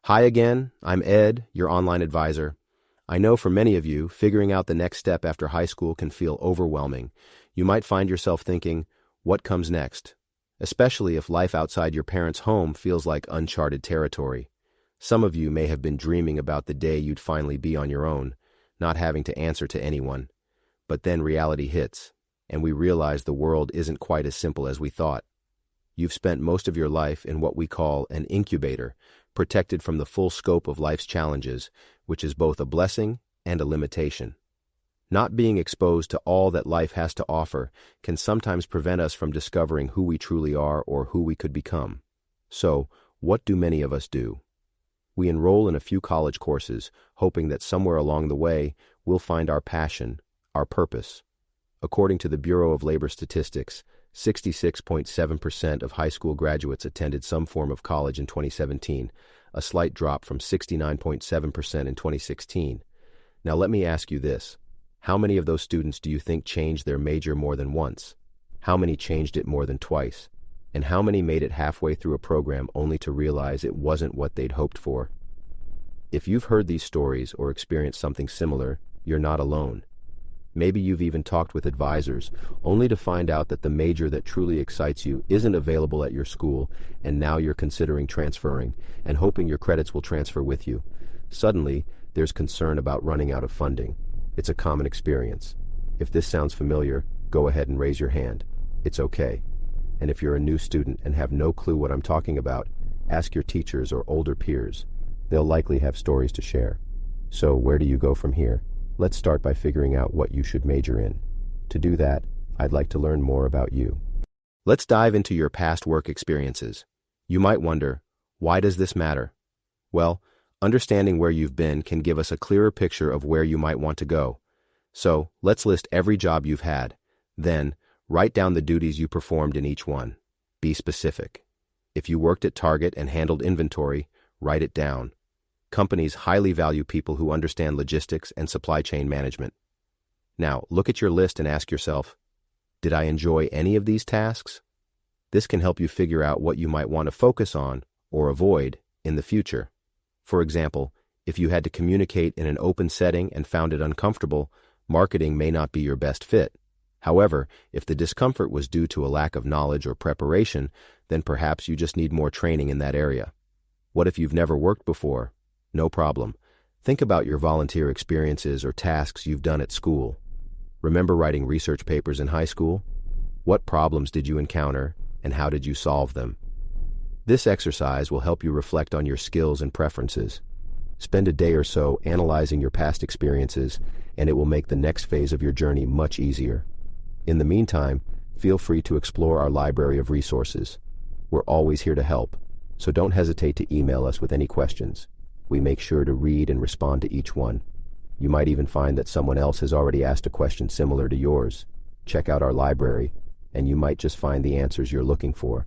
Hi again, I'm Ed, your online advisor. I know for many of you, figuring out the next step after high school can feel overwhelming. You might find yourself thinking, what comes next? Especially if life outside your parents' home feels like uncharted territory. Some of you may have been dreaming about the day you'd finally be on your own, not having to answer to anyone. But then reality hits, and we realize the world isn't quite as simple as we thought. You've spent most of your life in what we call an incubator, protected from the full scope of life's challenges, which is both a blessing and a limitation. Not being exposed to all that life has to offer can sometimes prevent us from discovering who we truly are or who we could become. So, what do many of us do? We enroll in a few college courses, hoping that somewhere along the way we'll find our passion, our purpose. According to the Bureau of Labor Statistics, 66.7% of high school graduates attended some form of college in 2017, a slight drop from 69.7% in 2016. Now let me ask you this. How many of those students do you think changed their major more than once? How many changed it more than twice? And how many made it halfway through a program only to realize it wasn't what they'd hoped for? If you've heard these stories or experienced something similar, you're not alone. Maybe you've even talked with advisors, only to find out that the major that truly excites you isn't available at your school, and now you're considering transferring and hoping your credits will transfer with you. Suddenly, there's concern about running out of funding. It's a common experience. If this sounds familiar, go ahead and raise your hand. It's okay. And if you're a new student and have no clue what I'm talking about, ask your teachers or older peers. They'll likely have stories to share. So where do you go from here? Let's start by figuring out what you should major in. To do that, I'd like to learn more about you. Let's dive into your past work experiences. You might wonder, why does this matter? Well, understanding where you've been can give us a clearer picture of where you might want to go. So, let's list every job you've had. Then, write down the duties you performed in each one. Be specific. If you worked at Target and handled inventory, write it down. Companies highly value people who understand logistics and supply chain management. Now, look at your list and ask yourself, did I enjoy any of these tasks? This can help you figure out what you might want to focus on or avoid in the future. For example, if you had to communicate in an open setting and found it uncomfortable, marketing may not be your best fit. However, if the discomfort was due to a lack of knowledge or preparation, then perhaps you just need more training in that area. What if you've never worked before? No problem. Think about your volunteer experiences or tasks you've done at school. Remember writing research papers in high school? What problems did you encounter, and how did you solve them? This exercise will help you reflect on your skills and preferences. Spend a day or so analyzing your past experiences, and it will make the next phase of your journey much easier. In the meantime, feel free to explore our library of resources. We're always here to help, so don't hesitate to email us with any questions. We make sure to read and respond to each one. You might even find that someone else has already asked a question similar to yours. Check out our library, and you might just find the answers you're looking for.